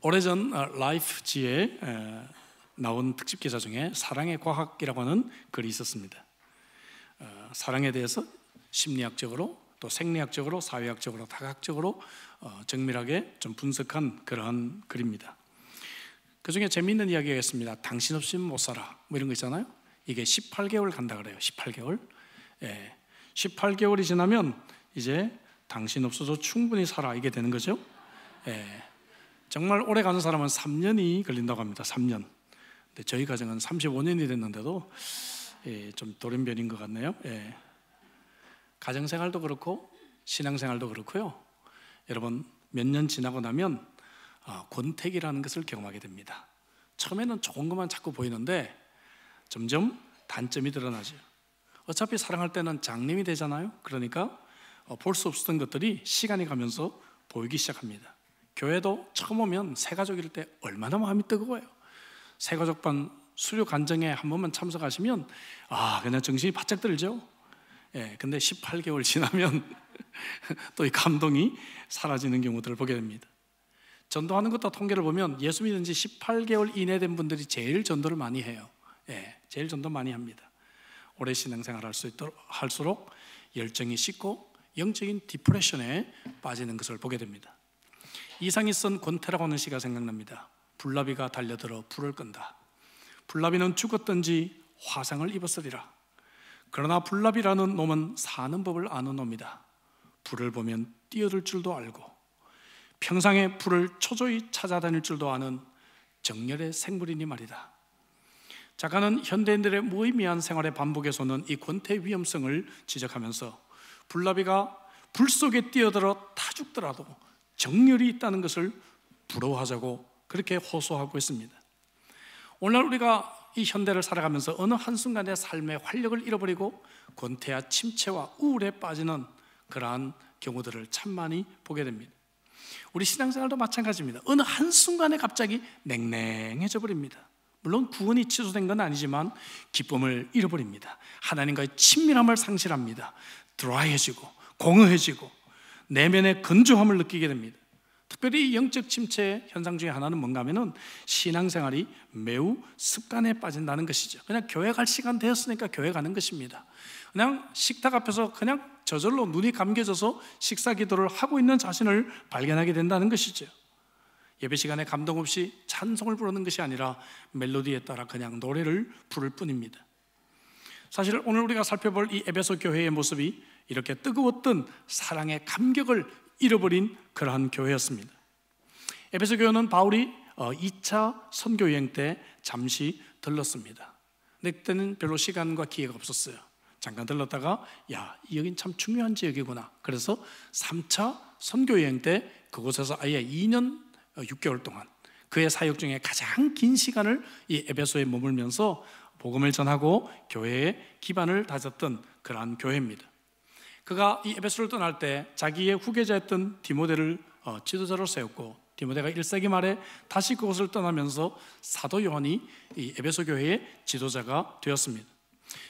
오래전 라이프지에 나온 특집 기사 중에 사랑의 과학이라고 하는 글이 있었습니다. 사랑에 대해서 심리학적으로 또 생리학적으로 사회학적으로 다각적으로 정밀하게 좀 분석한 그러한 글입니다. 그 중에 재미있는 이야기가 있습니다. 당신 없이는 못 살아 뭐 이런 거 있잖아요. 이게 18개월 간다 그래요. 18개월. 18개월이 지나면 이제 당신 없어도 충분히 살아 이게 되는 거죠. 정말 오래 가는 사람은 3년이 걸린다고 합니다. 3년. 근데 저희 가정은 35년이 됐는데도 좀 돌연변인 것 같네요. 가정생활도 그렇고 신앙생활도 그렇고요. 여러분 몇 년 지나고 나면 권태기라는 것을 경험하게 됩니다. 처음에는 좋은 것만 자꾸 보이는데 점점 단점이 드러나죠. 어차피 사랑할 때는 장님이 되잖아요. 그러니까 볼 수 없었던 것들이 시간이 가면서 보이기 시작합니다. 교회도 처음 오면 새가족일 때 얼마나 마음이 뜨거워요. 새가족반 수료 간증에 한 번만 참석하시면 그냥 정신이 바짝 들죠. 근데 18개월 지나면 또 이 감동이 사라지는 경우들을 보게 됩니다. 전도하는 것도 통계를 보면 예수 믿은 지 18개월 이내 된 분들이 제일 전도를 많이 해요. 제일 전도 많이 합니다. 오래 신앙생활 할수록 열정이 식고 영적인 디프레션에 빠지는 것을 보게 됩니다. 이상이 쓴 권태라고 하는 시가 생각납니다. 불나비가 달려들어 불을 끈다. 불나비는 죽었든지 화상을 입었으리라. 그러나 불나비라는 놈은 사는 법을 아는 놈이다. 불을 보면 뛰어들 줄도 알고 평상에 불을 초조히 찾아다닐 줄도 아는 정열의 생물이니 말이다. 작가는 현대인들의 무의미한 생활의 반복에서는 이 권태의 위험성을 지적하면서 불나비가 불 속에 뛰어들어 타 죽더라도 정열이 있다는 것을 부러워하자고 그렇게 호소하고 있습니다. 오늘 우리가 이 현대를 살아가면서 어느 한순간에 삶의 활력을 잃어버리고 권태와 침체와 우울에 빠지는 그러한 경우들을 참 많이 보게 됩니다. 우리 신앙생활도 마찬가지입니다. 어느 한순간에 갑자기 냉랭해져 버립니다. 물론 구원이 취소된 건 아니지만 기쁨을 잃어버립니다. 하나님과의 친밀함을 상실합니다. 드라이해지고 공허해지고 내면의 건조함을 느끼게 됩니다. 특별히 영적 침체 현상 중에 하나는 뭔가 하면은 신앙생활이 매우 습관에 빠진다는 것이죠. 그냥 교회 갈 시간 되었으니까 교회 가는 것입니다. 그냥 식탁 앞에서 그냥 저절로 눈이 감겨져서 식사 기도를 하고 있는 자신을 발견하게 된다는 것이죠. 예배 시간에 감동 없이 찬송을 부르는 것이 아니라 멜로디에 따라 그냥 노래를 부를 뿐입니다. 사실 오늘 우리가 살펴볼 이 에베소 교회의 모습이 이렇게 뜨거웠던 사랑의 감격을 잃어버린 그러한 교회였습니다. 에베소 교회는 바울이 2차 선교여행 때 잠시 들렀습니다. 근데 그때는 별로 시간과 기회가 없었어요. 잠깐 들렀다가 여긴 참 중요한 지역이구나. 그래서 3차 선교여행 때 그곳에서 아예 2년 6개월 동안 그의 사역 중에 가장 긴 시간을 이 에베소에 머물면서 복음을 전하고 교회의 기반을 다졌던 그러한 교회입니다. 그가 이 에베소를 떠날 때 자기의 후계자였던 디모데를 지도자로 세웠고 디모데가 1세기 말에 다시 그곳을 떠나면서 사도 요한이 이 에베소 교회의 지도자가 되었습니다.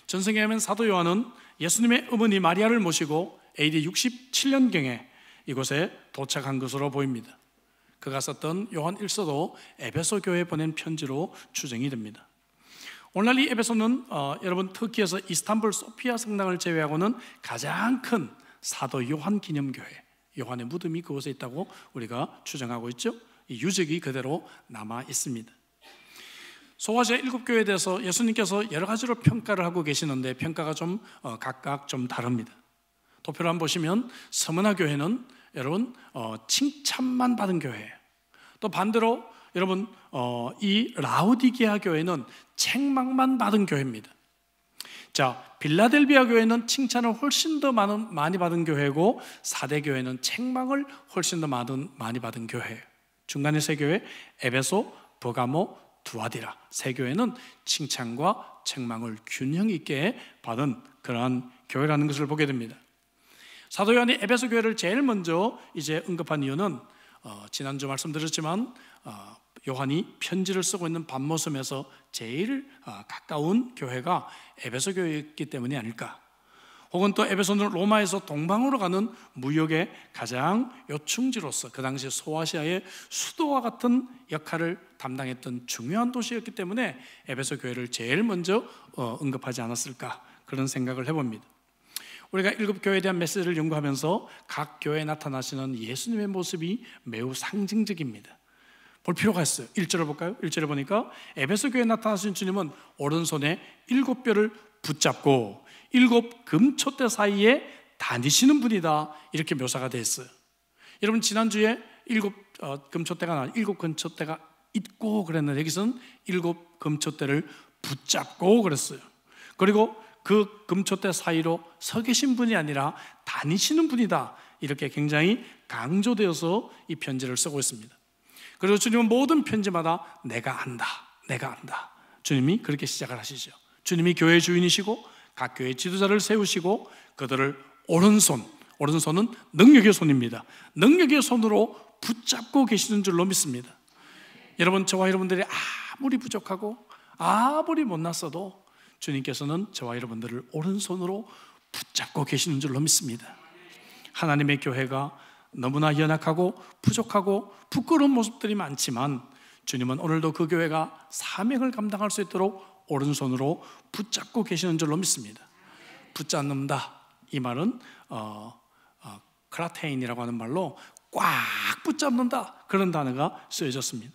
전승에 의하면 사도 요한은 예수님의 어머니 마리아를 모시고 AD 67년경에 이곳에 도착한 것으로 보입니다. 그가 썼던 요한 1서도 에베소 교회에 보낸 편지로 추정이 됩니다. 오늘날 이 에베소는 여러분 터키에서 이스탄불 소피아 성당을 제외하고는 가장 큰 사도 요한 기념교회, 요한의 무덤이 그곳에 있다고 우리가 추정하고 있죠. 이 유적이 그대로 남아 있습니다. 소아시아 7교회에 대해서 예수님께서 여러 가지로 평가를 하고 계시는데 평가가 좀 각각 좀 다릅니다. 도표를 한번 보시면 서머나 교회는 여러분 칭찬만 받은 교회예요. 또 반대로 여러분 이 라우디게아 교회는 책망만 받은 교회입니다. 자, 빌라델비아 교회는 칭찬을 훨씬 더 많이 받은 교회고 사대 교회는 책망을 훨씬 더 많이 받은 교회예요. 중간에 세 교회 에베소, 버가모, 두아디라 세 교회는 칭찬과 책망을 균형 있게 받은 그러한 교회라는 것을 보게 됩니다. 사도 요한이 에베소 교회를 제일 먼저 이제 언급한 이유는 지난주 말씀드렸지만 요한이 편지를 쓰고 있는 밤모섬에서 제일 가까운 교회가 에베소 교회였기 때문이 아닐까. 혹은 또 에베소는 로마에서 동방으로 가는 무역의 가장 요충지로서 그 당시 소아시아의 수도와 같은 역할을 담당했던 중요한 도시였기 때문에 에베소 교회를 제일 먼저 언급하지 않았을까, 그런 생각을 해봅니다. 우리가 일곱 교회에 대한 메시지를 연구하면서 각 교회에 나타나시는 예수님의 모습이 매우 상징적입니다. 볼 필요가 있어요. 1절을 볼까요? 1절에 보니까 에베소 교회에 나타나신 주님은 오른손에 7뼈를 붙잡고 7 금촛대 사이에 다니시는 분이다, 이렇게 묘사가 되어 있어요. 여러분, 지난주에 7 금촛대가 7 금촛대가 있고 그랬는데 여기서는 7 금촛대를 붙잡고 그랬어요. 그리고 그 금촛대 사이로 서 계신 분이 아니라 다니시는 분이다, 이렇게 굉장히 강조되어서 이 편지를 쓰고 있습니다. 그리고 주님은 모든 편지마다 내가 안다, 내가 안다, 주님이 그렇게 시작을 하시죠. 주님이 교회의 주인이시고 각 교회 지도자를 세우시고 그들을 오른손은 능력의 손입니다. 능력의 손으로 붙잡고 계시는 줄로 믿습니다. 여러분, 저와 여러분들이 아무리 부족하고 아무리 못났어도 주님께서는 저와 여러분들을 오른손으로 붙잡고 계시는 줄로 믿습니다. 하나님의 교회가 너무나 연약하고 부족하고 부끄러운 모습들이 많지만 주님은 오늘도 그 교회가 사명을 감당할 수 있도록 오른손으로 붙잡고 계시는 줄로 믿습니다. 붙잡는다, 이 말은 크라테인이라고 하는 말로 꽉 붙잡는다, 그런 단어가 쓰여졌습니다.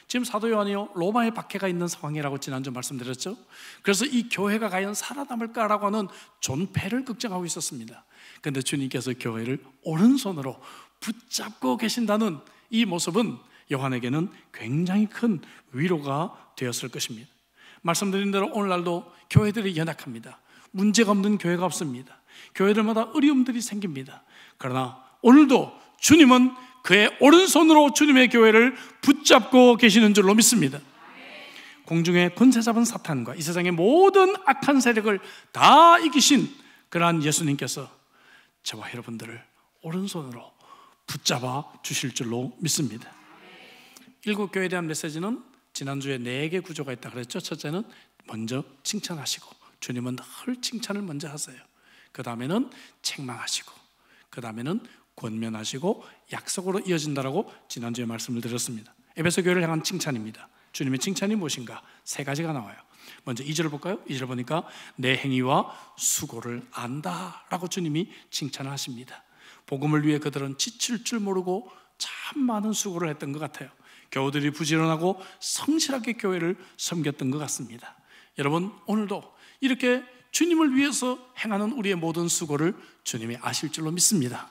지금 사도 요한이요, 로마의 박해가 있는 상황이라고 지난주 말씀드렸죠. 그래서 이 교회가 과연 살아남을까라고 하는 존폐를 걱정하고 있었습니다. 그런데 주님께서 교회를 오른손으로 붙잡고 계신다는 이 모습은 요한에게는 굉장히 큰 위로가 되었을 것입니다. 말씀드린 대로 오늘날도 교회들이 연약합니다. 문제가 없는 교회가 없습니다. 교회들마다 어려움들이 생깁니다. 그러나 오늘도 주님은 그의 오른손으로 주님의 교회를 붙잡고 계시는 줄로 믿습니다. 공중에 권세 잡은 사탄과 이 세상의 모든 악한 세력을 다 이기신 그러한 예수님께서 저와 여러분들을 오른손으로 붙잡아 주실 줄로 믿습니다. 일곱 교회에 대한 메시지는 지난주에 4개 구조가 있다 그랬죠. 첫째는 먼저 칭찬하시고, 주님은 늘 칭찬을 먼저 하세요. 그 다음에는 책망하시고, 그 다음에는 권면하시고 약속으로 이어진다라고 지난주에 말씀을 드렸습니다. 에베소 교회를 향한 칭찬입니다. 주님의 칭찬이 무엇인가? 3가지가 나와요. 먼저 2절을 볼까요? 2절 보니까 내 행위와 수고를 안다라고 주님이 칭찬을 하십니다. 복음을 위해 그들은 지칠 줄 모르고 참 많은 수고를 했던 것 같아요. 교우들이 부지런하고 성실하게 교회를 섬겼던 것 같습니다. 여러분, 오늘도 이렇게 주님을 위해서 행하는 우리의 모든 수고를 주님이 아실 줄로 믿습니다.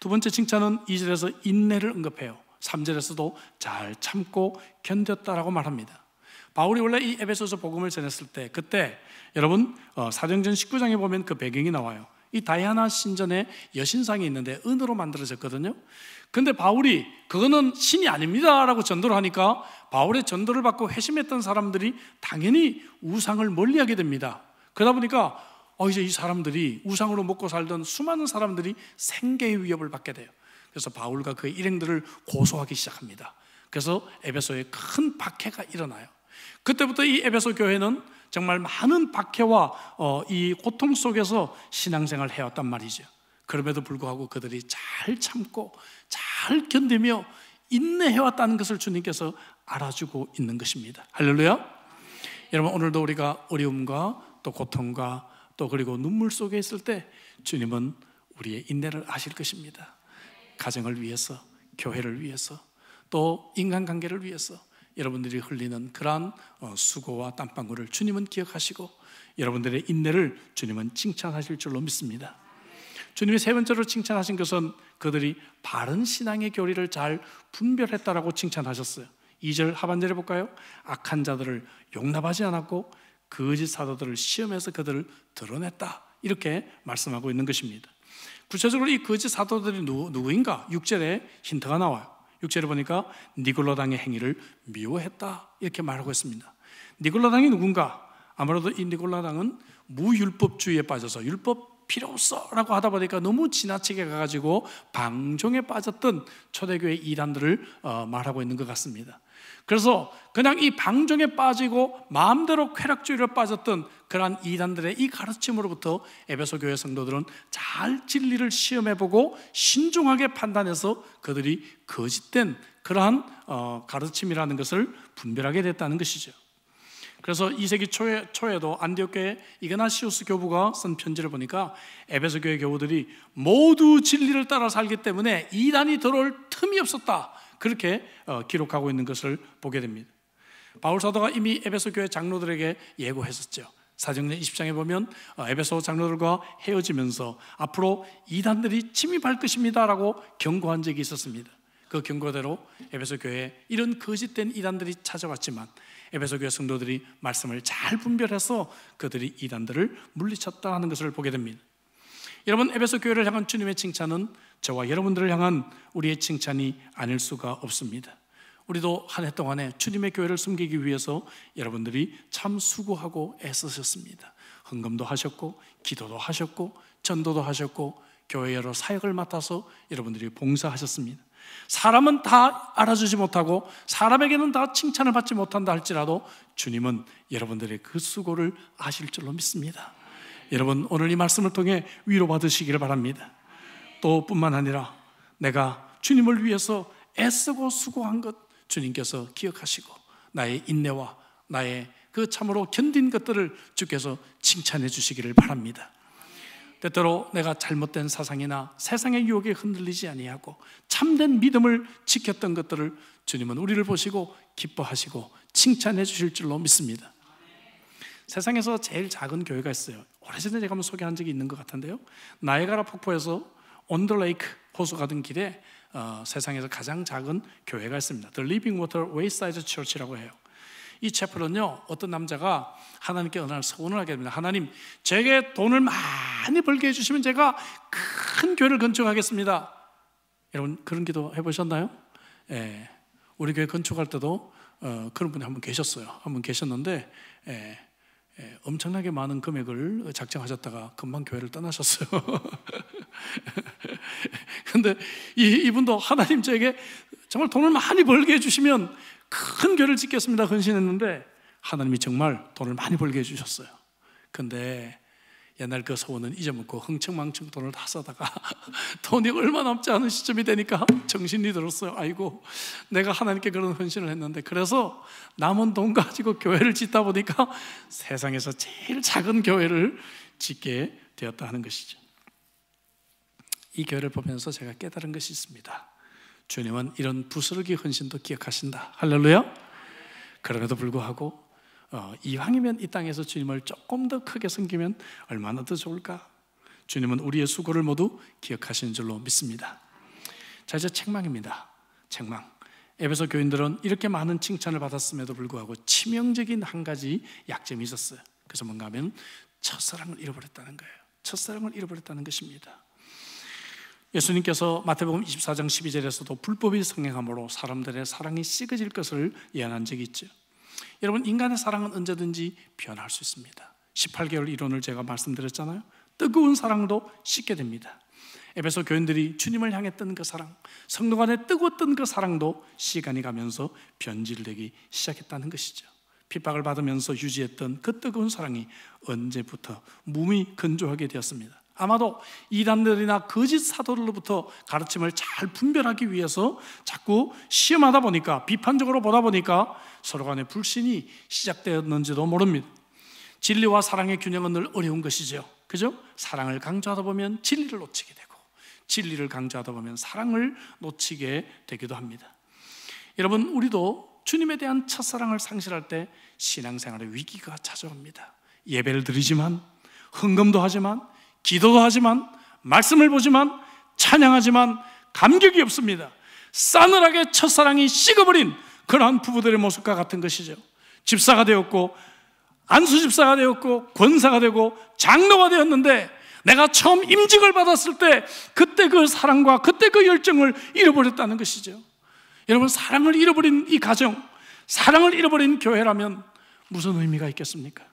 두 번째 칭찬은 2절에서 인내를 언급해요. 3절에서도 잘 참고 견뎠다라고 말합니다. 바울이 원래 이 에베소서 복음을 전했을 때, 그때 여러분 사도행전 19장에 보면 그 배경이 나와요. 이 다이아나 신전에 여신상이 있는데 은으로 만들어졌거든요. 근데 바울이 그거는 신이 아닙니다 라고 전도를 하니까 바울의 전도를 받고 회심했던 사람들이 당연히 우상을 멀리하게 됩니다. 그러다 보니까 이제 이 사람들이 우상으로 먹고 살던 수많은 사람들이 생계의 위협을 받게 돼요. 그래서 바울과 그의 일행들을 고소하기 시작합니다. 그래서 에베소에 큰 박해가 일어나요. 그때부터 이 에베소 교회는 정말 많은 박해와 이 고통 속에서 신앙생활을 해왔단 말이죠. 그럼에도 불구하고 그들이 잘 참고 잘 견디며 인내해왔다는 것을 주님께서 알아주고 있는 것입니다. 할렐루야. 여러분, 오늘도 우리가 어려움과 또 고통과 또 그리고 눈물 속에 있을 때 주님은 우리의 인내를 아실 것입니다. 가정을 위해서, 교회를 위해서, 또 인간관계를 위해서 여러분들이 흘리는 그러한 수고와 땀방울을 주님은 기억하시고 여러분들의 인내를 주님은 칭찬하실 줄로 믿습니다. 주님이 세 번째로 칭찬하신 것은 그들이 바른 신앙의 교리를 잘 분별했다라고 칭찬하셨어요. 2절 하반절에 볼까요? 악한 자들을 용납하지 않았고 거짓 사도들을 시험해서 그들을 드러냈다, 이렇게 말씀하고 있는 것입니다. 구체적으로 이 거짓 사도들이 누구인가? 6절에 힌트가 나와요. 6절에 보니까 니골라당의 행위를 미워했다, 이렇게 말하고 있습니다. 니골라당이 누군가? 아무래도 이 니골라당은 무율법주의에 빠져서 율법 필요 없어 라고 하다 보니까 너무 지나치게 가가지고 방종에 빠졌던 초대교회 이단들을 말하고 있는 것 같습니다. 그래서 그냥 이 방종에 빠지고 마음대로 쾌락주의로 빠졌던 그러한 이단들의 이 가르침으로부터 에베소 교회 성도들은 잘 진리를 시험해보고 신중하게 판단해서 그들이 거짓된 그러한 가르침이라는 것을 분별하게 됐다는 것이죠. 그래서 2세기 초에도 안디옥 교회 이그나시우스 교부가 쓴 편지를 보니까 에베소 교회 교우들이 모두 진리를 따라 살기 때문에 이단이 들어올 틈이 없었다, 그렇게 기록하고 있는 것을 보게 됩니다. 바울 사도가 이미 에베소 교회 장로들에게 예고했었죠. 사도행전 20장에 보면 에베소 장로들과 헤어지면서 앞으로 이단들이 침입할 것입니다 라고 경고한 적이 있었습니다. 그 경고대로 에베소 교회에 이런 거짓된 이단들이 찾아왔지만 에베소 교회 성도들이 말씀을 잘 분별해서 그들이 이단들을 물리쳤다는 것을 보게 됩니다. 여러분, 에베소 교회를 향한 주님의 칭찬은 저와 여러분들을 향한 우리의 칭찬이 아닐 수가 없습니다. 우리도 한 해 동안에 주님의 교회를 섬기기 위해서 여러분들이 참 수고하고 애쓰셨습니다. 헌금도 하셨고 기도도 하셨고 전도도 하셨고 교회 여러 사역을 맡아서 여러분들이 봉사하셨습니다. 사람은 다 알아주지 못하고 사람에게는 다 칭찬을 받지 못한다 할지라도 주님은 여러분들의 그 수고를 아실 줄로 믿습니다. 여러분, 오늘 이 말씀을 통해 위로받으시기를 바랍니다. 또 뿐만 아니라 내가 주님을 위해서 애쓰고 수고한 것 주님께서 기억하시고 나의 인내와 나의 그 참으로 견딘 것들을 주께서 칭찬해 주시기를 바랍니다. 때때로 내가 잘못된 사상이나 세상의 유혹에 흔들리지 아니하고 참된 믿음을 지켰던 것들을 주님은 우리를 보시고 기뻐하시고 칭찬해 주실 줄로 믿습니다. 세상에서 제일 작은 교회가 있어요. 오래전에 제가 한번 소개한 적이 있는 것 같은데요, 나이아가라 폭포에서 온더레이크 호수 가던 길에 세상에서 가장 작은 교회가 있습니다. The Living Water Wayside Church라고 해요. 이 채플은요, 어떤 남자가 하나님께 어느 날 소원을 하게 됩니다. 하나님, 제게 돈을 많이 벌게 해주시면 제가 큰 교회를 건축하겠습니다. 여러분, 그런 기도 해보셨나요? 예, 우리 교회 건축할 때도 그런 분이 한 분 계셨어요. 한 분 계셨는데 엄청나게 많은 금액을 작정하셨다가 금방 교회를 떠나셨어요. 근데 이분도 하나님, 저에게 정말 돈을 많이 벌게 해주시면 큰 교회를 짓겠습니다 헌신했는데 하나님이 정말 돈을 많이 벌게 해주셨어요. 근데 옛날 그 소원은 잊어먹고 흥청망청 돈을 다 써다가 돈이 얼마 남지 않은 시점이 되니까 정신이 들었어요. 아이고, 내가 하나님께 그런 헌신을 했는데, 그래서 남은 돈 가지고 교회를 짓다 보니까 세상에서 제일 작은 교회를 짓게 되었다 하는 것이죠. 이 교회를 보면서 제가 깨달은 것이 있습니다. 주님은 이런 부스러기 헌신도 기억하신다. 할렐루야. 그럼에도 불구하고 이왕이면 이 땅에서 주님을 조금 더 크게 섬기면 얼마나 더 좋을까? 주님은 우리의 수고를 모두 기억하시는 줄로 믿습니다. 자, 이제 책망입니다. 책망. 에베소 교인들은 이렇게 많은 칭찬을 받았음에도 불구하고 치명적인 한 가지 약점이 있었어요. 그래서 뭔가 하면 첫사랑을 잃어버렸다는 거예요. 첫사랑을 잃어버렸다는 것입니다. 예수님께서 마태복음 24장 12절에서도 불법이 성행함으로 사람들의 사랑이 식어질 것을 예언한 적이 있죠. 여러분, 인간의 사랑은 언제든지 변할 수 있습니다. 18개월 이론을 제가 말씀드렸잖아요. 뜨거운 사랑도 식게 됩니다. 에베소 교인들이 주님을 향했던 그 사랑, 성도 간에 뜨거웠던 그 사랑도 시간이 가면서 변질되기 시작했다는 것이죠. 핍박을 받으면서 유지했던 그 뜨거운 사랑이 언제부터 몸이 건조하게 되었습니다. 아마도 이단들이나 거짓 사도들로부터 가르침을 잘 분별하기 위해서 자꾸 시험하다 보니까, 비판적으로 보다 보니까 서로 간의 불신이 시작되었는지도 모릅니다. 진리와 사랑의 균형은 늘 어려운 것이죠. 그죠? 사랑을 강조하다 보면 진리를 놓치게 되고, 진리를 강조하다 보면 사랑을 놓치게 되기도 합니다. 여러분, 우리도 주님에 대한 첫사랑을 상실할 때 신앙생활의 위기가 찾아옵니다. 예배를 드리지만, 헌금도 하지만, 기도도 하지만, 말씀을 보지만, 찬양하지만 감격이 없습니다. 싸늘하게 첫사랑이 식어버린 그러한 부부들의 모습과 같은 것이죠. 집사가 되었고, 안수집사가 되었고, 권사가 되고, 장로가 되었는데 내가 처음 임직을 받았을 때 그때 그 사랑과 그때 그 열정을 잃어버렸다는 것이죠. 여러분, 사랑을 잃어버린 이 가정, 사랑을 잃어버린 교회라면 무슨 의미가 있겠습니까?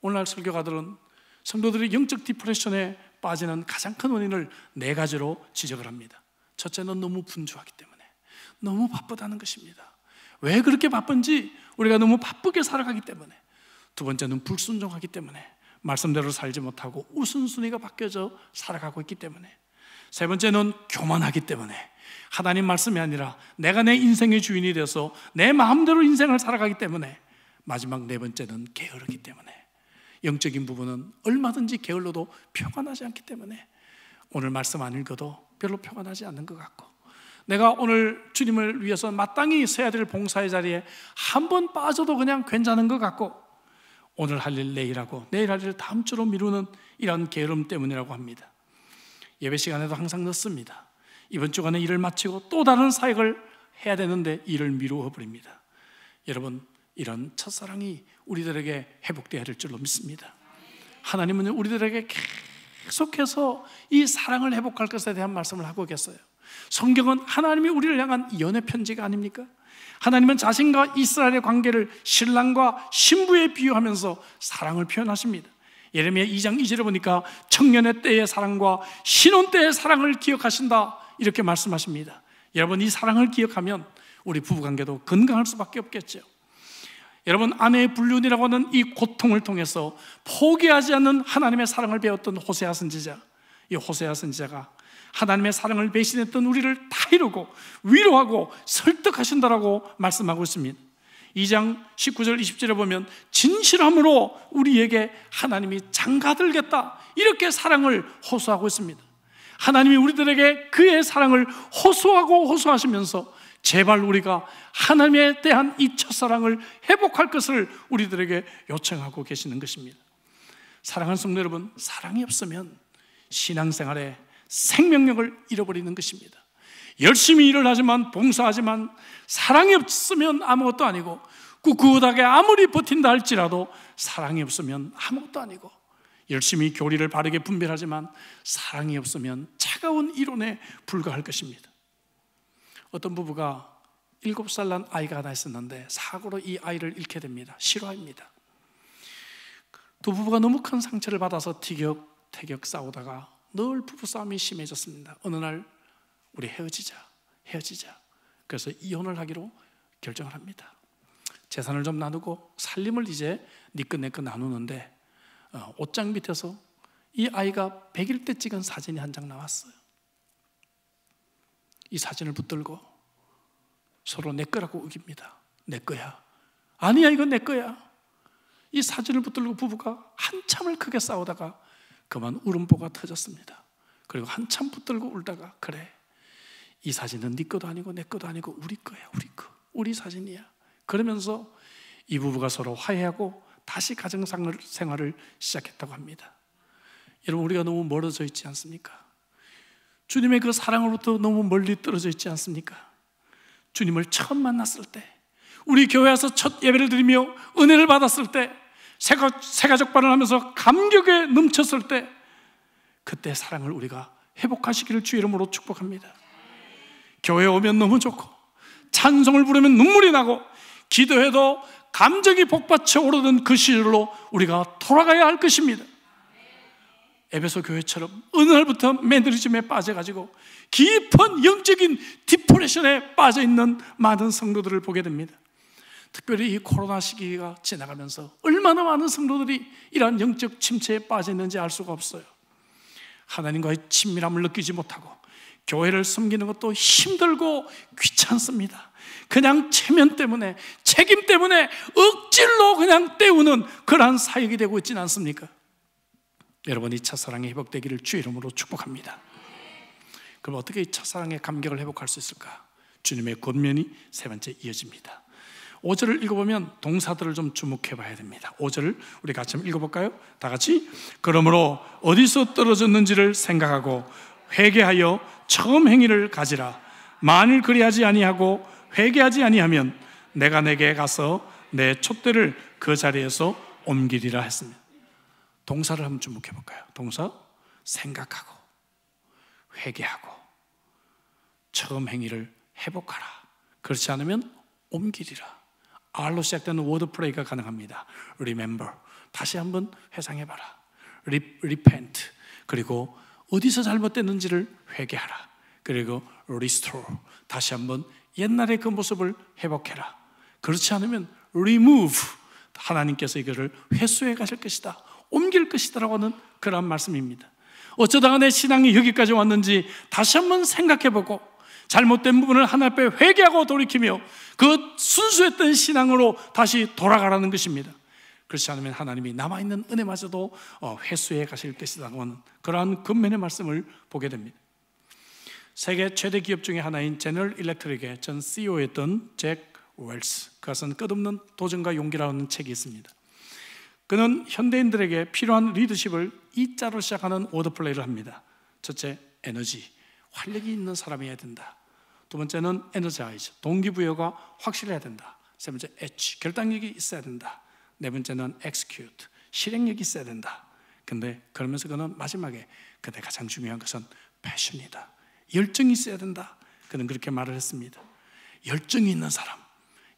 오늘날 설교가들은 성도들이 영적 디프레션에 빠지는 가장 큰 원인을 4가지로 지적을 합니다. 첫째는 너무 분주하기 때문에, 너무 바쁘다는 것입니다. 왜 그렇게 바쁜지 우리가 너무 바쁘게 살아가기 때문에. 두 번째는 불순종하기 때문에, 말씀대로 살지 못하고 우선순위가 바뀌어져 살아가고 있기 때문에. 세 번째는 교만하기 때문에, 하나님 말씀이 아니라 내가 내 인생의 주인이 되어서 내 마음대로 인생을 살아가기 때문에. 마지막 4번째는 게으르기 때문에, 영적인 부분은 얼마든지 게을러도 표가 나지 않기 때문에 오늘 말씀 안 읽어도 별로 표가 나지 않는 것 같고, 내가 오늘 주님을 위해서 마땅히 서야 될 봉사의 자리에 한 번 빠져도 그냥 괜찮은 것 같고, 오늘 할 일 내일 하고 내일 할 일 다음 주로 미루는 이런 게으름 때문이라고 합니다. 예배 시간에도 항상 늦습니다. 이번 주간에 일을 마치고 또 다른 사역을 해야 되는데 일을 미루어 버립니다. 여러분, 이런 첫사랑이 우리들에게 회복되어야 될 줄로 믿습니다. 하나님은 우리들에게 계속해서 이 사랑을 회복할 것에 대한 말씀을 하고 계세요. 성경은 하나님이 우리를 향한 연애 편지가 아닙니까? 하나님은 자신과 이스라엘의 관계를 신랑과 신부에 비유하면서 사랑을 표현하십니다. 예레미야 2장 2절에 보니까 청년의 때의 사랑과 신혼 때의 사랑을 기억하신다, 이렇게 말씀하십니다. 여러분, 이 사랑을 기억하면 우리 부부관계도 건강할 수밖에 없겠죠. 여러분, 아내의 불륜이라고 하는 이 고통을 통해서 포기하지 않는 하나님의 사랑을 배웠던 호세아 선지자, 이 호세아 선지자가 하나님의 사랑을 배신했던 우리를 다 이루고 위로하고 설득하신다라고 말씀하고 있습니다. 2장 19절 20절에 보면 진실함으로 우리에게 하나님이 장가들겠다, 이렇게 사랑을 호소하고 있습니다. 하나님이 우리들에게 그의 사랑을 호소하고 호소하시면서 제발 우리가 하나님에 대한 이 첫사랑을 회복할 것을 우리들에게 요청하고 계시는 것입니다. 사랑하는 성도 여러분, 사랑이 없으면 신앙생활에 생명력을 잃어버리는 것입니다. 열심히 일을 하지만, 봉사하지만 사랑이 없으면 아무것도 아니고, 꿋꿋하게 아무리 버틴다 할지라도 사랑이 없으면 아무것도 아니고, 열심히 교리를 바르게 분별하지만 사랑이 없으면 차가운 이론에 불과할 것입니다. 어떤 부부가 7살 난 아이가 하나 있었는데 사고로 이 아이를 잃게 됩니다. 실화입니다. 두 부부가 너무 큰 상처를 받아서 티격태격 싸우다가 늘 부부싸움이 심해졌습니다. 어느 날 우리 헤어지자. 그래서 이혼을 하기로 결정을 합니다. 재산을 좀 나누고 살림을 이제 네 것 내 것 나누는데, 옷장 밑에서 이 아이가 100일 때 찍은 사진이 한 장 나왔어요. 이 사진을 붙들고 서로 내 거라고 우깁니다. 내 거야. 아니야, 이건 내 거야. 이 사진을 붙들고 부부가 한참을 크게 싸우다가 그만 울음보가 터졌습니다. 그리고 한참 붙들고 울다가, 그래, 이 사진은 네 거도 아니고 내 거도 아니고 우리 거야, 우리 거, 우리 사진이야. 그러면서 이 부부가 서로 화해하고 다시 가정생활을 시작했다고 합니다. 여러분, 우리가 너무 멀어져 있지 않습니까? 주님의 그 사랑으로부터 너무 멀리 떨어져 있지 않습니까? 주님을 처음 만났을 때, 우리 교회에서 첫 예배를 드리며 은혜를 받았을 때, 새가족반을 하면서 감격에 넘쳤을 때, 그때 사랑을 우리가 회복하시기를 주의 이름으로 축복합니다. 교회에 오면 너무 좋고, 찬송을 부르면 눈물이 나고, 기도해도 감정이 복받쳐 오르던 그 시절로 우리가 돌아가야 할 것입니다. 에베소 교회처럼 어느 날부터 매너리즘에 빠져가지고 깊은 영적인 디프레션에 빠져있는 많은 성도들을 보게 됩니다. 특별히 이 코로나 시기가 지나가면서 얼마나 많은 성도들이 이러한 영적 침체에 빠져있는지 알 수가 없어요. 하나님과의 친밀함을 느끼지 못하고 교회를 섬기는 것도 힘들고 귀찮습니다. 그냥 체면 때문에, 책임 때문에 억지로 그냥 때우는 그러한 사역이 되고 있지는 않습니까? 여러분, 이 첫사랑이 회복되기를 주의 이름으로 축복합니다. 그럼 어떻게 이 첫사랑의 감격을 회복할 수 있을까? 주님의 권면이 세 번째 이어집니다. 5절을 읽어보면 동사들을 좀 주목해 봐야 됩니다. 5절을 우리 같이 한번 읽어볼까요? 다 같이. 그러므로 어디서 떨어졌는지를 생각하고 회개하여 처음 행위를 가지라. 만일 그리하지 아니하고 회개하지 아니하면 내가 내게 가서 내 촛대를 그 자리에서 옮기리라 했습니다. 동사를 한번 주목해 볼까요? 동사, 생각하고 회개하고 처음 행위를 회복하라. 그렇지 않으면 옮기리라. R로 시작되는 워드 플레이가 가능합니다. Remember, 다시 한번 회상해봐라. repent, 그리고 어디서 잘못됐는지를 회개하라. 그리고 restore, 다시 한번 옛날의 그 모습을 회복해라. 그렇지 않으면 remove, 하나님께서 이거를 회수해 가실 것이다, 옮길 것이다라고 하는 그런 말씀입니다. 어쩌다가 내 신앙이 여기까지 왔는지 다시 한번 생각해보고 잘못된 부분을 하나님 앞에 회개하고 돌이키며 그 순수했던 신앙으로 다시 돌아가라는 것입니다. 그렇지 않으면 하나님이 남아있는 은혜마저도 회수해 가실 것이라고 하는 그러한 근면의 말씀을 보게 됩니다. 세계 최대 기업 중에 하나인 제너럴 일렉트릭의 전 CEO였던 잭 웰스, 그것은 끝없는 도전과 용기라는 책이 있습니다. 그는 현대인들에게 필요한 리더십을 E자로 시작하는 워드플레이를 합니다. 첫째, 에너지, 활력이 있는 사람이어야 된다. 두 번째는 에너자이즈, 동기부여가 확실해야 된다. 세 번째, H, 결단력이 있어야 된다. 네 번째는 execute, 실행력이 있어야 된다. 근데 그러면서 그는 마지막에 근데 가장 중요한 것은 패션이다, 열정이 있어야 된다. 그는 그렇게 말을 했습니다. 열정이 있는 사람,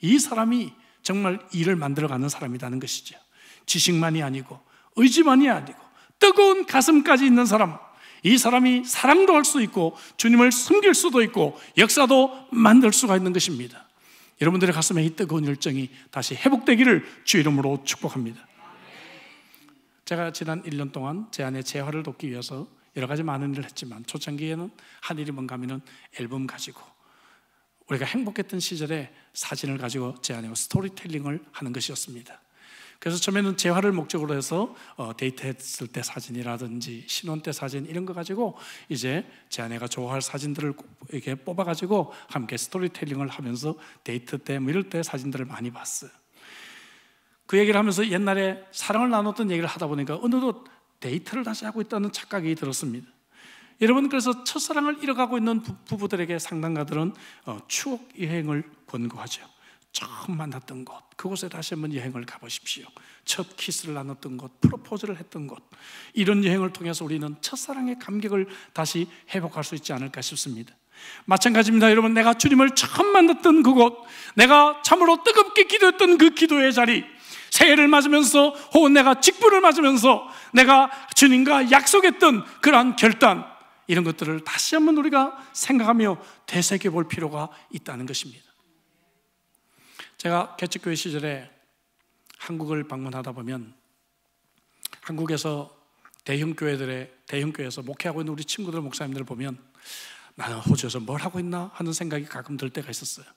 이 사람이 정말 일을 만들어가는 사람이라는 것이죠. 지식만이 아니고 의지만이 아니고 뜨거운 가슴까지 있는 사람, 이 사람이 사랑도 할 수 있고 주님을 섬길 수도 있고 역사도 만들 수가 있는 것입니다. 여러분들의 가슴에 이 뜨거운 열정이 다시 회복되기를 주 이름으로 축복합니다. 제가 지난 1년 동안 제 아내 재활을 돕기 위해서 여러 가지 많은 일을 했지만 초창기에는 한 일이 뭔가 하면 앨범 가지고 우리가 행복했던 시절에 사진을 가지고 제 아내와 스토리텔링을 하는 것이었습니다. 그래서 처음에는 재활을 목적으로 해서 데이트했을 때 사진이라든지 신혼 때 사진 이런 거 가지고 이제 제 아내가 좋아할 사진들을 이렇게 뽑아가지고 함께 스토리텔링을 하면서 데이트 때 뭐 이럴 때 사진들을 많이 봤어요. 그 얘기를 하면서 옛날에 사랑을 나눴던 얘기를 하다 보니까 어느덧 데이트를 다시 하고 있다는 착각이 들었습니다. 여러분, 그래서 첫사랑을 잃어가고 있는 부부들에게 상담가들은 추억 여행을 권고하죠. 처음 만났던 곳, 그곳에 다시 한번 여행을 가보십시오. 첫 키스를 나눴던 곳, 프로포즈를 했던 곳, 이런 여행을 통해서 우리는 첫사랑의 감격을 다시 회복할 수 있지 않을까 싶습니다. 마찬가지입니다. 여러분, 내가 주님을 처음 만났던 그곳, 내가 참으로 뜨겁게 기도했던 그 기도의 자리, 새해를 맞으면서 혹은 내가 직분을 맞으면서 내가 주님과 약속했던 그러한 결단, 이런 것들을 다시 한번 우리가 생각하며 되새겨 볼 필요가 있다는 것입니다. 제가 개척교회 시절에 한국을 방문하다 보면 한국에서 대형교회에서 목회하고 있는 우리 친구들, 목사님들을 보면 나는 호주에서 뭘 하고 있나 하는 생각이 가끔 들 때가 있었어요.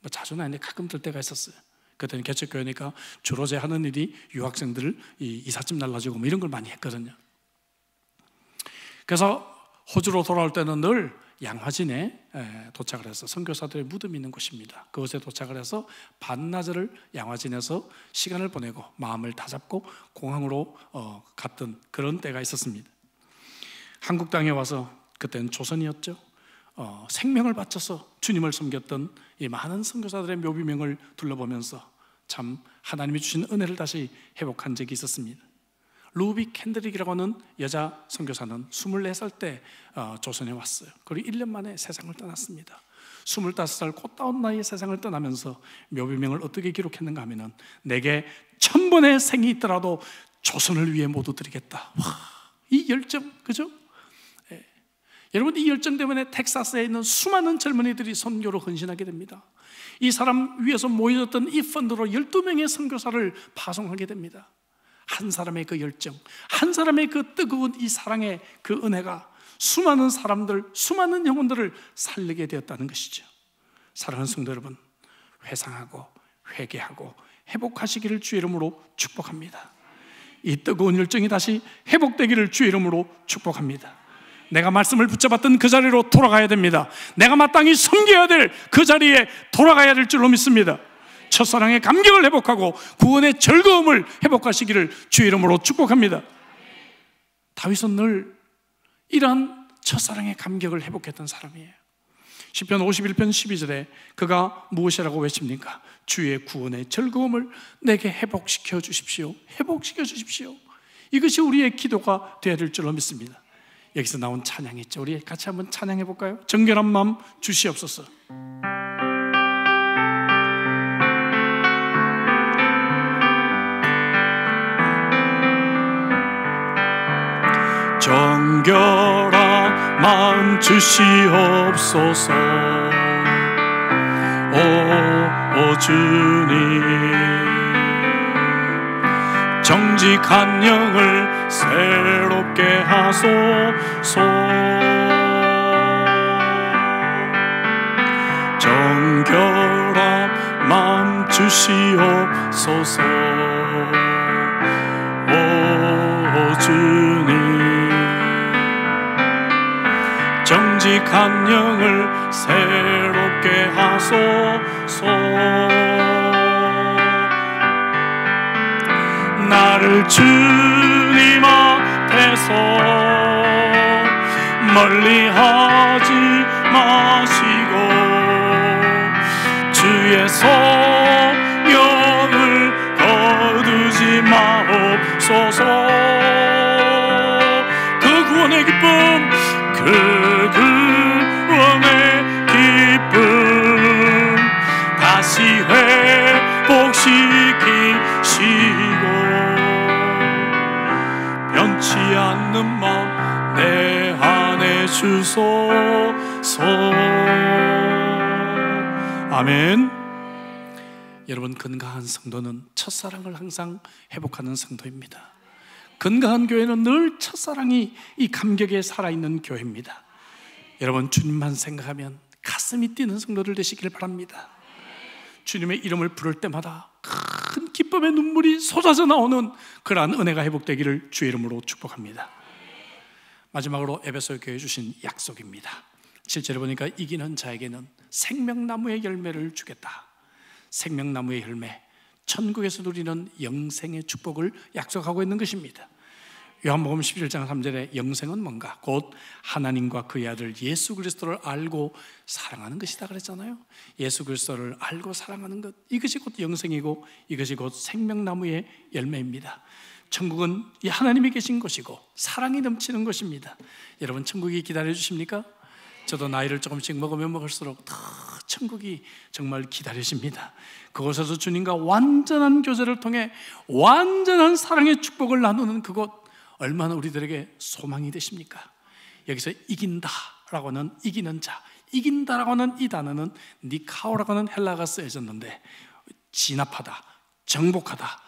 뭐 자주는 아닌데 가끔 들 때가 있었어요. 그때는 개척교회니까 주로 제 하는 일이 유학생들을 이삿짐 날라주고 뭐 이런 걸 많이 했거든요. 그래서 호주로 돌아올 때는 늘 양화진에 도착을 해서 선교사들의 무덤이 있는 곳입니다. 그곳에 도착을 해서 반나절을 양화진에서 시간을 보내고 마음을 다잡고 공항으로 갔던 그런 때가 있었습니다. 한국 땅에 와서, 그때는 조선이었죠. 생명을 바쳐서 주님을 섬겼던 이 많은 선교사들의 묘비명을 둘러보면서 참 하나님이 주신 은혜를 다시 회복한 적이 있었습니다. 루비 캔드릭이라고 하는 여자 선교사는 24살 때 조선에 왔어요. 그리고 1년 만에 세상을 떠났습니다. 25살 꽃다운 나이에 세상을 떠나면서 묘비명을 어떻게 기록했는가 하면은 내게 1000번의 생이 있더라도 조선을 위해 모두 드리겠다. 와, 이 열정, 그죠? 예. 여러분, 이 열정 때문에 텍사스에 있는 수많은 젊은이들이 선교로 헌신하게 됩니다. 이 사람 위에서 모여졌던 이 펀드로 12명의 선교사를 파송하게 됩니다. 한 사람의 그 열정, 한 사람의 그 뜨거운 이 사랑의 그 은혜가 수많은 사람들, 수많은 영혼들을 살리게 되었다는 것이죠. 사랑하는 성도 여러분, 회상하고 회개하고 회복하시기를 주 이름으로 축복합니다. 이 뜨거운 열정이 다시 회복되기를 주 이름으로 축복합니다. 내가 말씀을 붙잡았던 그 자리로 돌아가야 됩니다. 내가 마땅히 섬겨야 될 그 자리에 돌아가야 될 줄로 믿습니다. 첫사랑의 감격을 회복하고 구원의 즐거움을 회복하시기를 주 이름으로 축복합니다. 다윗은 늘 이러한 첫사랑의 감격을 회복했던 사람이에요. 시편 51편 12절에 그가 무엇이라고 외칩니까? 주의 구원의 즐거움을 내게 회복시켜 주십시오. 회복시켜 주십시오. 이것이 우리의 기도가 되어야 될 줄로 믿습니다. 여기서 나온 찬양이 있죠. 우리 같이 한번 찬양해 볼까요? 정결한 마음 주시옵소서. 정결함만 주시옵소서. 오 주님, 정직한 영을 새롭게 하소서. 정결한 마음 주시옵소서. 오 주님, 정직한 영을 새롭게 하소서. 나를 주님 앞에서 멀리하지 마시고 주의 성령을 거두지 마옵소서. 그 구원의 기쁨, 그 구원의 기쁨 다시 회복시키시고 변치 않는 마음 내 안에 주소서. 아멘. 여러분, 건강한 성도는 첫사랑을 항상 회복하는 성도입니다. 건강한 교회는 늘 첫사랑이 이 감격에 살아있는 교회입니다. 여러분, 주님만 생각하면 가슴이 뛰는 성도들 되시길 바랍니다. 주님의 이름을 부를 때마다 큰 기쁨의 눈물이 쏟아져 나오는 그러한 은혜가 회복되기를 주의 이름으로 축복합니다. 마지막으로 에베소 교회에 주신 약속입니다. 7절에 보니까 이기는 자에게는 생명나무의 열매를 주겠다. 생명나무의 열매, 천국에서 누리는 영생의 축복을 약속하고 있는 것입니다. 요한복음 11장 3절에 영생은 뭔가? 곧 하나님과 그의 아들 예수 그리스도를 알고 사랑하는 것이다 그랬잖아요. 예수 그리스도를 알고 사랑하는 것, 이것이 곧 영생이고 이것이 곧 생명나무의 열매입니다. 천국은 하나님이 계신 곳이고 사랑이 넘치는 곳입니다. 여러분, 천국이 기다려 주십니까? 저도 나이를 조금씩 먹으면 먹을수록 더 천국이 정말 기다려집니다. 그곳에서 주님과 완전한 교제를 통해 완전한 사랑의 축복을 나누는 그곳, 얼마나 우리들에게 소망이 되십니까? 여기서 이긴다라고 하는, 이기는 자, 이긴다라고 하는 이 단어는 니카오라고 하는 헬라어가 쓰여졌는데 진압하다, 정복하다,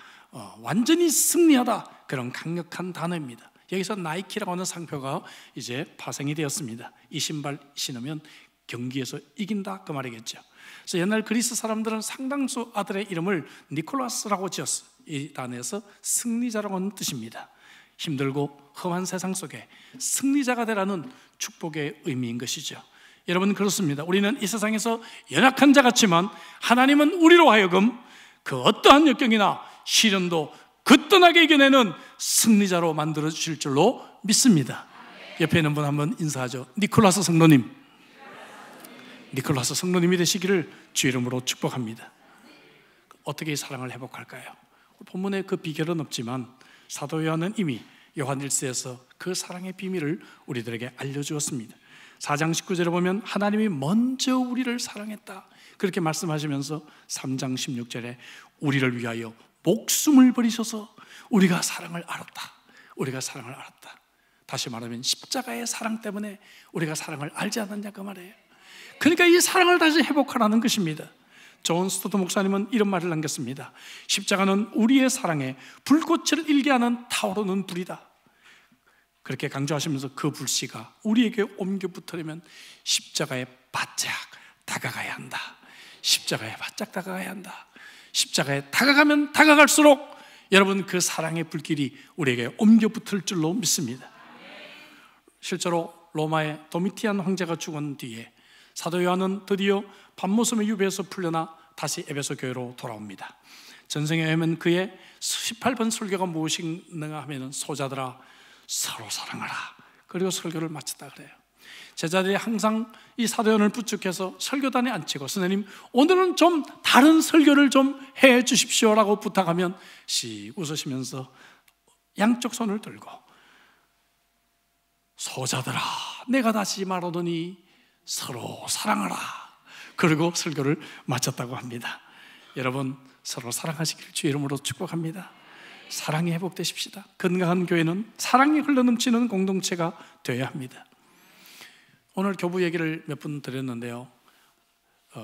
완전히 승리하다, 그런 강력한 단어입니다. 여기서 나이키라고 하는 상표가 이제 파생이 되었습니다. 이 신발 신으면 경기에서 이긴다, 그 말이겠죠. 그래서 옛날 그리스 사람들은 상당수 아들의 이름을 니콜라스라고 지었어요. 이 단어에서 승리자라고 하는 뜻입니다. 힘들고 험한 세상 속에 승리자가 되라는 축복의 의미인 것이죠. 여러분, 그렇습니다. 우리는 이 세상에서 연약한 자 같지만 하나님은 우리로 하여금 그 어떠한 역경이나 시련도 거뜬하게 이겨내는 승리자로 만들어 주실 줄로 믿습니다. 옆에 있는 분 한번 인사하죠. 니콜라스 성도님, 니콜라스 성도님이 되시기를 주 이름으로 축복합니다. 어떻게 이 사랑을 회복할까요? 본문에 그 비결은 없지만 사도 요한은 이미 요한 1서에서 그 사랑의 비밀을 우리들에게 알려주었습니다. 4장 19절에 보면 하나님이 먼저 우리를 사랑했다, 그렇게 말씀하시면서 3장 16절에 우리를 위하여 목숨을 버리셔서 우리가 사랑을 알았다, 우리가 사랑을 알았다. 다시 말하면 십자가의 사랑 때문에 우리가 사랑을 알지 않았냐, 그 말이에요. 그러니까 이 사랑을 다시 회복하라는 것입니다. 존 스토트 목사님은 이런 말을 남겼습니다. 십자가는 우리의 사랑에 불꽃을 일게 하는 타오르는 불이다, 그렇게 강조하시면서 그 불씨가 우리에게 옮겨 붙으려면 십자가에 바짝 다가가야 한다. 십자가에 바짝 다가가야 한다. 십자가에 다가가면 다가갈수록 여러분, 그 사랑의 불길이 우리에게 옮겨 붙을 줄로 믿습니다. 실제로 로마의 도미티안 황제가 죽은 뒤에 사도 요한은 드디어 밤모섬의 유배에서 풀려나 다시 에베소 교회로 돌아옵니다. 전생에 하면 그의 18번 설교가 무엇인가 하면 소자들아 서로 사랑하라, 그리고 설교를 마쳤다 그래요. 제자들이 항상 이 사도 요한을 부축해서 설교단에 앉히고 선생님 오늘은 좀 다른 설교를 좀 해 주십시오라고 부탁하면 씩 웃으시면서 양쪽 손을 들고 소자들아 내가 다시 말하더니 서로 사랑하라, 그리고 설교를 마쳤다고 합니다. 여러분, 서로 사랑하시길 주의 이름으로 축복합니다. 사랑이 회복되십시다. 건강한 교회는 사랑이 흘러넘치는 공동체가 되어야 합니다. 오늘 교부 얘기를 몇 분 드렸는데요,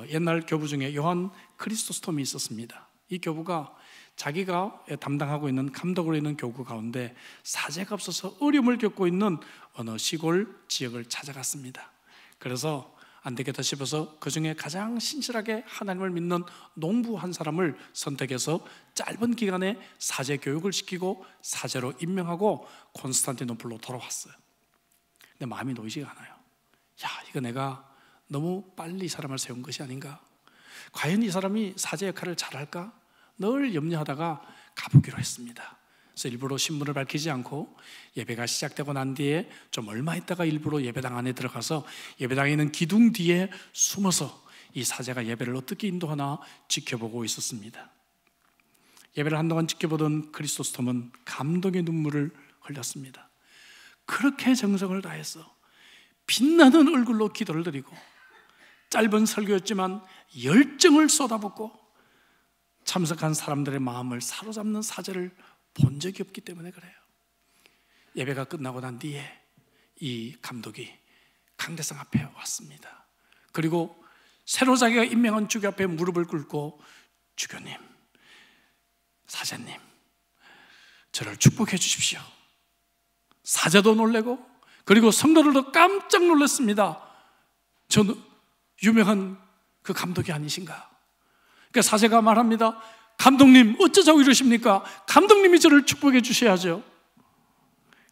옛날 교부 중에 요한 크리스토스톰이 있었습니다. 이 교부가 자기가 담당하고 있는 감독으로 있는 교구 가운데 사제가 없어서 어려움을 겪고 있는 어느 시골 지역을 찾아갔습니다. 그래서 안 되겠다 싶어서 그 중에 가장 신실하게 하나님을 믿는 농부 한 사람을 선택해서 짧은 기간에 사제 교육을 시키고 사제로 임명하고 콘스탄티노플로 돌아왔어요. 근데 마음이 놓이지가 않아요. 야, 이거 내가 너무 빨리 이 사람을 세운 것이 아닌가? 과연 이 사람이 사제 역할을 잘할까? 늘 염려하다가 가보기로 했습니다. 그래서 일부러 신분을 밝히지 않고 예배가 시작되고 난 뒤에 좀 얼마 있다가 일부러 예배당 안에 들어가서 예배당에 있는 기둥 뒤에 숨어서 이 사제가 예배를 어떻게 인도하나 지켜보고 있었습니다. 예배를 한동안 지켜보던 크리스토스톰은 감동의 눈물을 흘렸습니다. 그렇게 정성을 다해서 빛나는 얼굴로 기도를 드리고 짧은 설교였지만 열정을 쏟아붓고 참석한 사람들의 마음을 사로잡는 사제를 본 적이 없기 때문에 그래요. 예배가 끝나고 난 뒤에 이 감독이 강대상 앞에 왔습니다. 그리고 새로 자기가 임명한 주교 앞에 무릎을 꿇고, 주교님, 사제님, 저를 축복해 주십시오. 사제도 놀래고 그리고 성도들도 깜짝 놀랐습니다. 저는 유명한 그 감독이 아니신가? 그러니까 사제가 말합니다. 감독님, 어쩌자고 이러십니까? 감독님이 저를 축복해 주셔야죠.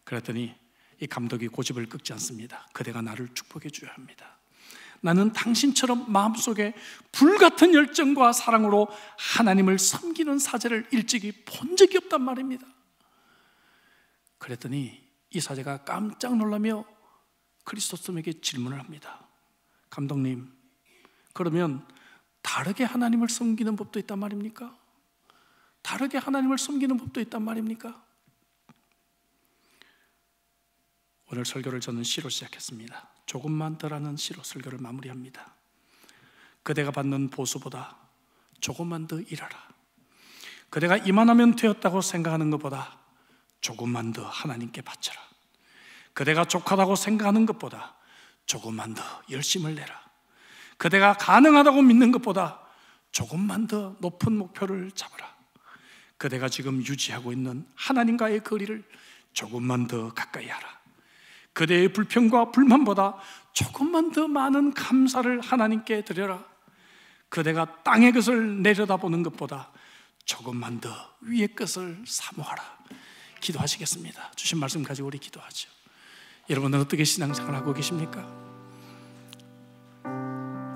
그랬더니 이 감독이 고집을 꺾지 않습니다. 그대가 나를 축복해 줘야 합니다. 나는 당신처럼 마음속에 불같은 열정과 사랑으로 하나님을 섬기는 사제를 일찍이 본 적이 없단 말입니다. 그랬더니 이 사제가 깜짝 놀라며 크리스토스톰에게 질문을 합니다. 감독님, 그러면 다르게 하나님을 섬기는 법도 있단 말입니까? 다르게 하나님을 섬기는 법도 있단 말입니까? 오늘 설교를 저는 시로 시작했습니다. 조금만 더라는 시로 설교를 마무리합니다. 그대가 받는 보수보다 조금만 더 일하라. 그대가 이만하면 되었다고 생각하는 것보다 조금만 더 하나님께 바쳐라. 그대가 족하다고 생각하는 것보다 조금만 더 열심을 내라. 그대가 가능하다고 믿는 것보다 조금만 더 높은 목표를 잡아라. 그대가 지금 유지하고 있는 하나님과의 거리를 조금만 더 가까이 하라. 그대의 불평과 불만보다 조금만 더 많은 감사를 하나님께 드려라. 그대가 땅의 것을 내려다보는 것보다 조금만 더 위의 것을 사모하라. 기도하시겠습니다. 주신 말씀 가지고 우리 기도하죠. 여러분은 어떻게 신앙생활을 하고 계십니까?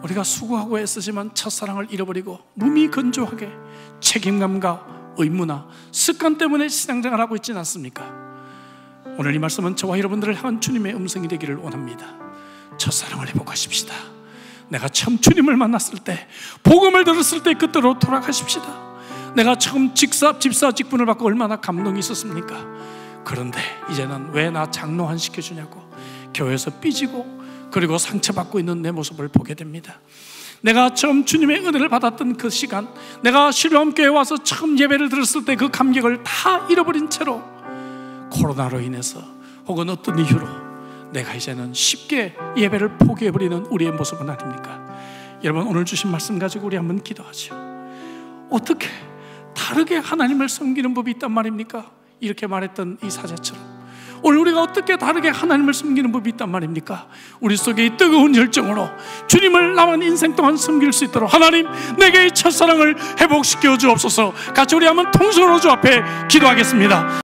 우리가 수고하고 애쓰지만 첫사랑을 잃어버리고 몸이 건조하게 책임감과 의무나 습관 때문에 신앙생활을 하고 있지는 않습니까? 오늘 이 말씀은 저와 여러분들을 향한 주님의 음성이 되기를 원합니다. 첫사랑을 회복하십시다. 내가 처음 주님을 만났을 때, 복음을 들었을 때 그때로 돌아가십시다. 내가 처음 집사 직분을 받고 얼마나 감동이 있었습니까? 그런데 이제는 왜 나 장로 안 시켜주냐고 교회에서 삐지고 그리고 상처받고 있는 내 모습을 보게 됩니다. 내가 처음 주님의 은혜를 받았던 그 시간, 내가 실로암교회에 와서 처음 예배를 들었을 때 그 감격을 다 잃어버린 채로 코로나로 인해서 혹은 어떤 이유로 내가 이제는 쉽게 예배를 포기해버리는 우리의 모습은 아닙니까? 여러분, 오늘 주신 말씀 가지고 우리 한번 기도하죠. 어떻게 다르게 하나님을 섬기는 법이 있단 말입니까? 이렇게 말했던 이 사제처럼 오늘 우리가 어떻게 다르게 하나님을 섬기는 법이 있단 말입니까? 우리 속에 이 뜨거운 열정으로 주님을 남은 인생 동안 섬길 수 있도록 하나님, 내게 이 첫사랑을 회복시켜 주옵소서. 같이 우리 한번 통성으로 주 앞에 기도하겠습니다.